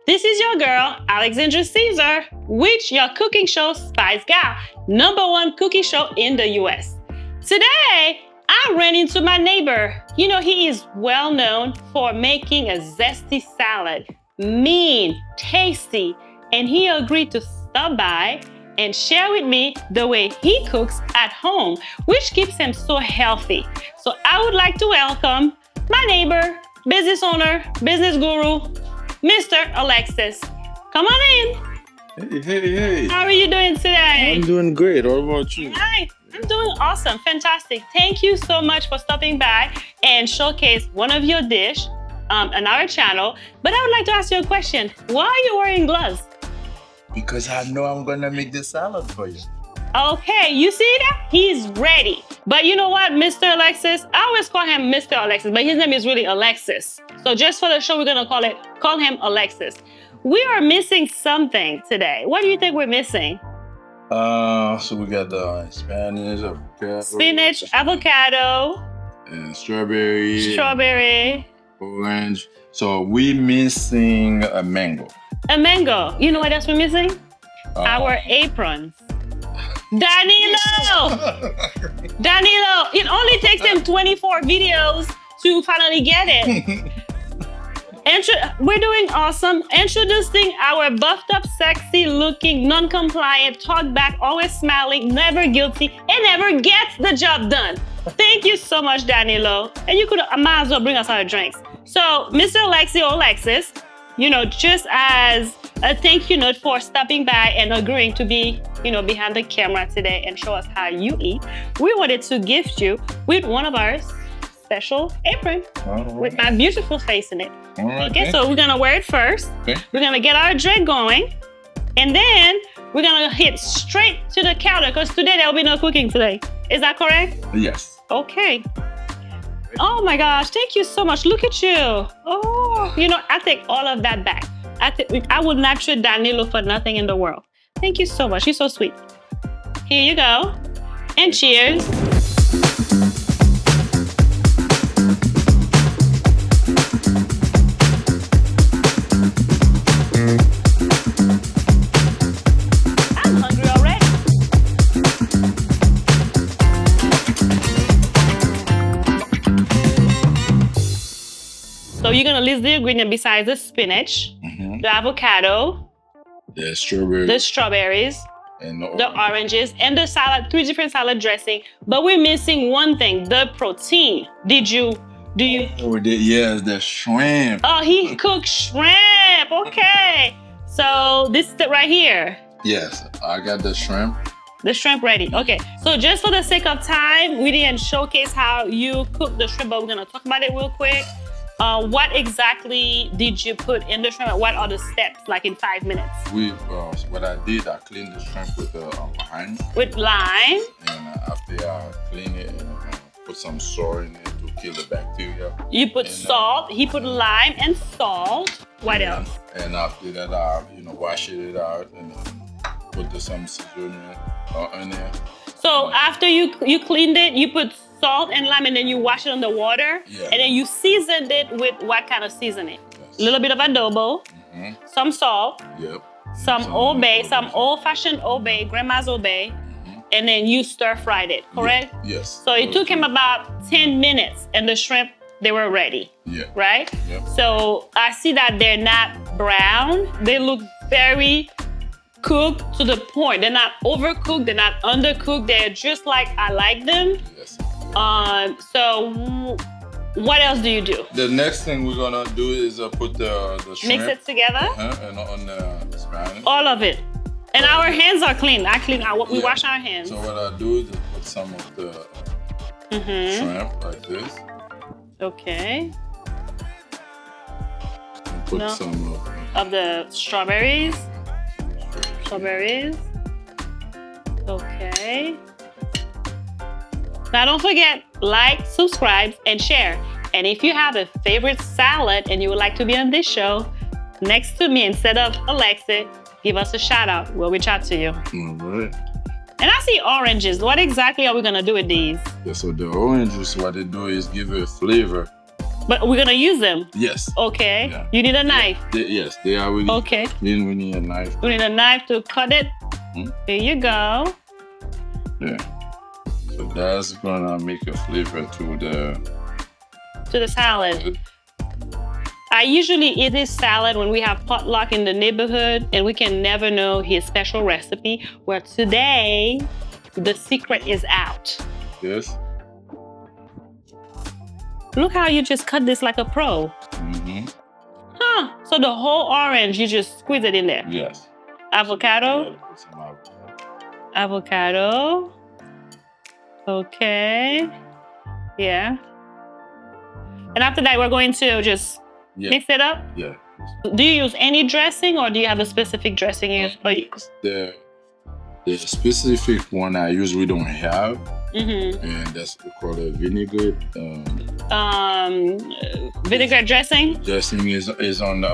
This is your girl, Alexandra Caesar, with your cooking show, Spice Gal, #1 cooking show in the US. Today, I ran into my neighbor. You know, he is well known for making a zesty salad, mean, tasty, and he agreed to stop by and share with me the way he cooks at home, which keeps him so healthy. So I would like to welcome my neighbor, business owner, business guru, Mr. Alexis. Come on in. Hey. How are you doing today? I'm doing great. What about you? Hi. I'm doing awesome. Fantastic. Thank you so much for stopping by and showcase one of your dish on our channel. But I would like to ask you a question. Why are you wearing gloves? Because I know I'm gonna make the salad for you. Okay, you see that? He's ready. But you know what, Mr. Alexis? I always call him Mr. Alexis, but his name is really Alexis. So just for the show, we're gonna call him Alexis. We are missing something today. What do you think we're missing? So we got the spinach, avocado, and strawberry, orange. So we missing a mango. A mango. You know what else we're missing? Our aprons. Danilo! It only takes him 24 videos to finally get it. We're doing awesome. Introducing our buffed up, sexy looking, non-compliant, talk back, always smiling, never guilty, and never gets the job done. Thank you so much, Danilo. And you might as well bring us our drinks. So, Mr. Alexis, you know, just as a thank you note for stopping by and agreeing to be, you know, behind the camera today and show us how you eat, we wanted to gift you with one of our special apron with my beautiful face in it. Okay, so we're gonna wear it first. Okay. We're gonna get our drink going, and then we're gonna hit straight to the counter because today there'll be no cooking today. Is that correct? Yes. Okay. Oh my gosh, thank you so much. Look at you. Oh, you know, I take all of that back. I would not trade Danilo for nothing in the world. Thank you so much. You're so sweet. Here you go. And cheers. I'm hungry already. So you're gonna list the ingredient besides the spinach, the avocado, the strawberries, and the oranges, and the salad, 3 different salad dressing. But we're missing one thing, the protein. Do you? Yes, the shrimp. Oh, he cooked shrimp. Okay. So this is it right here. Yes, I got the shrimp. The shrimp ready. Okay. So just for the sake of time, we didn't showcase how you cook the shrimp, but we're gonna talk about it real quick. What exactly did you put in the shrimp? What are the steps, like in 5 minutes? What I did, I cleaned the shrimp with lime. With lime. And after I clean it, put some salt in it to kill the bacteria. You put salt. He put lime and salt. What else? And after that, I wash it out and put some seasoning in there. So after you cleaned it, you put salt and lime, and then you wash it on the water, and then you seasoned it with what kind of seasoning? Yes. A little bit of adobo, some salt, some Old Bay, some old-fashioned Old Bay, grandma's Old Bay, and then you stir-fried it, correct? Yes. So it took him about 10 minutes, and the shrimp, they were ready, right? Yep. So I see that they're not brown. They look very cooked to the point. They're not overcooked, they're not undercooked. They're just like I like them. Yes. So what else do you do? The next thing we're gonna do is put the shrimp. Mix it together? And on the Spanish. All of it. And our hands are clean. We wash our hands. So what I do is put some of the shrimp like this. Okay. And put some of the strawberries. Okay. Now don't forget, like, subscribe, and share. And if you have a favorite salad and you would like to be on this show, next to me instead of Alexis, give us a shout out. We'll reach out to you. All right. And I see oranges. What exactly are we gonna do with these? Yeah, so the oranges, what they do is give it a flavor But we're gonna use them. Yes. Okay. Yeah. You need a knife. Yes, they are really. Okay. Then we need a knife. We need a knife to cut it. There you go. Yeah. So that's gonna make a flavor to the salad. I usually eat this salad when we have potluck in the neighborhood and we can never know his special recipe. Where today, the secret is out. Yes. Look how you just cut this like a pro. Huh. So the whole orange, you just squeeze it in there. Yes. Avocado. Yeah, put some avocado. Avocado. Okay. Yeah. And after that, we're going to just mix it up. Yeah. Do you use any dressing or do you have a specific dressing you use? The specific one I use we don't have. And that's called a vinegar. Vinegar dressing. Dressing is on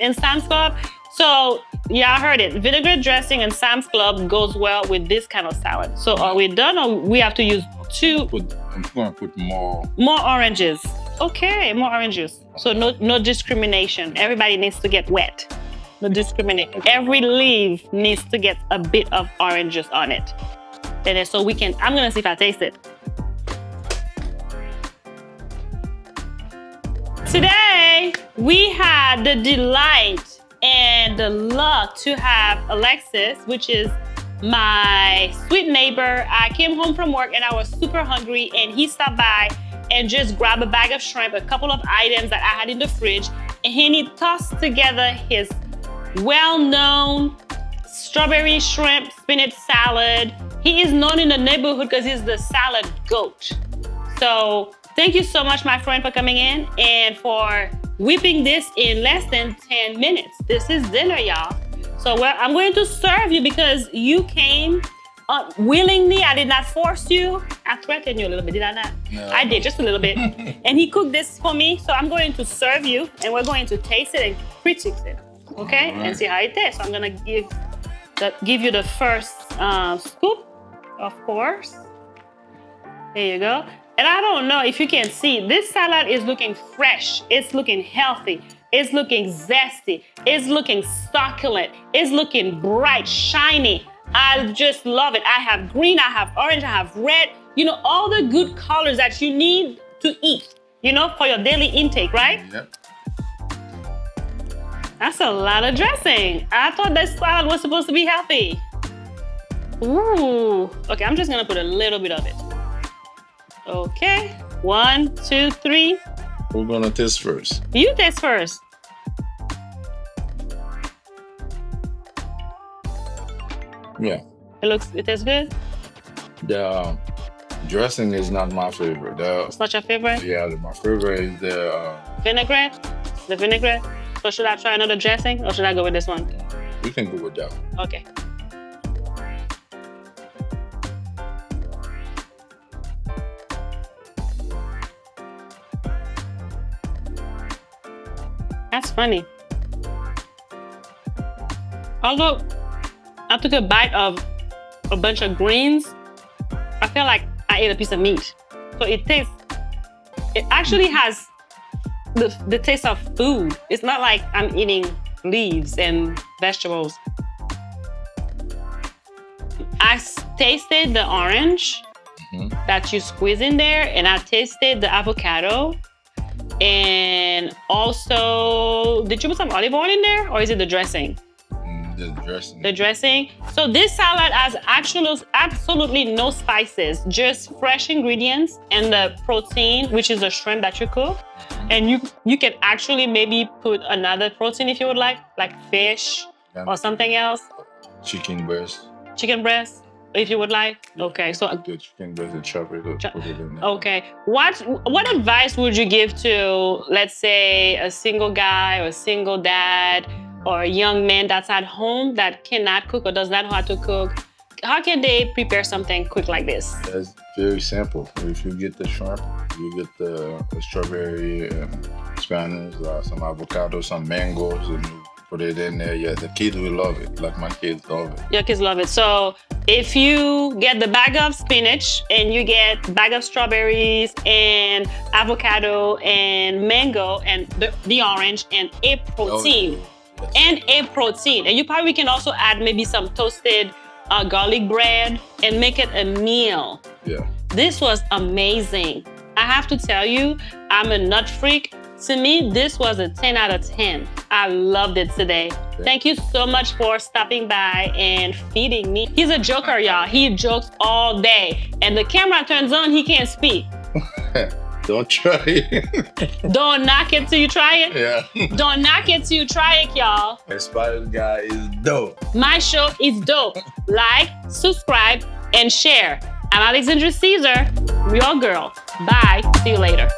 in Sam's Club. So yeah, I heard it. Vinegar dressing in Sam's Club goes well with this kind of salad. So are we done, or we have to use two? I'm gonna put more oranges. Okay, more oranges. So no discrimination. Everybody needs to get wet. No discrimination. Every leaf needs to get a bit of oranges on it. And then so we can, I'm gonna see if I taste it. Today, we had the delight and the luck to have Alexis, which is my sweet neighbor. I came home from work and I was super hungry and he stopped by and just grabbed a bag of shrimp, a couple of items that I had in the fridge, and he tossed together his well-known strawberry shrimp spinach salad. He is known in the neighborhood because he's the salad goat. So thank you so much, my friend, for coming in and for whipping this in less than 10 minutes. This is dinner, y'all. So I'm going to serve you because you came willingly. I did not force you. I threatened you a little bit, did I not? No. I did, just a little bit. And he cooked this for me, so I'm going to serve you and we're going to taste it and critique it, okay? Right. And see how it tastes. So I'm gonna give you the first scoop, of course. There you go. And I don't know if you can see, this salad is looking fresh. It's looking healthy. It's looking zesty. It's looking succulent. It's looking bright, shiny. I just love it. I have green, I have orange, I have red. You know, all the good colors that you need to eat, you know, for your daily intake, right? Yep. That's a lot of dressing. I thought this salad was supposed to be healthy. Ooh. Okay, I'm just gonna put a little bit of it. Okay, 1, 2, 3. We're gonna taste first. You taste first. Yeah. It tastes good? The dressing is not my favorite. It's not your favorite? Yeah, my favorite is the vinaigrette? The vinaigrette? So should I try another dressing or should I go with this one? We can go with that one. Okay. That's funny. Although I took a bite of a bunch of greens, I feel like I ate a piece of meat. So it actually has the taste of food. It's not like I'm eating leaves and vegetables. I tasted the orange that you squeeze in there, and I tasted the avocado. And also, did you put some olive oil in there, or is it the dressing? The dressing. The dressing. So this salad has absolutely no spices, just fresh ingredients and the protein, which is the shrimp that you cook. And you can actually maybe put another protein if you would like fish or something else. Chicken breast. Chicken breast, if you would like. Okay, so the chicken breast and chop it up, put it in there. Okay, what advice would you give to, let's say, a single guy or a single dad or a young man that's at home that cannot cook or does not know how to cook? How can they prepare something quick like this? It's very simple. If you get the shrimp, you get the strawberry, spinach, some avocado, some mangoes, and you put it in there. Yeah, the kids will love it. Like my kids love it. Your kids love it. So if you get the bag of spinach and you get bag of strawberries and avocado and mango and the orange and a protein. Yes. And a protein. And you probably can also add maybe some toasted garlic bread and make it a meal. Yeah. This was amazing. I have to tell you, I'm a nut freak. To me, this was a 10 out of 10. I loved it today. Thank you so much for stopping by and feeding me. He's a joker, y'all. He jokes all day. And the camera turns on, he can't speak. Don't try it. Don't knock it till you try it. Yeah. Don't knock it till you try it, y'all. The Spider guy is dope. My show is dope. Like, subscribe, and share. I'm Alexandra Caesar, your girl. Bye. See you later.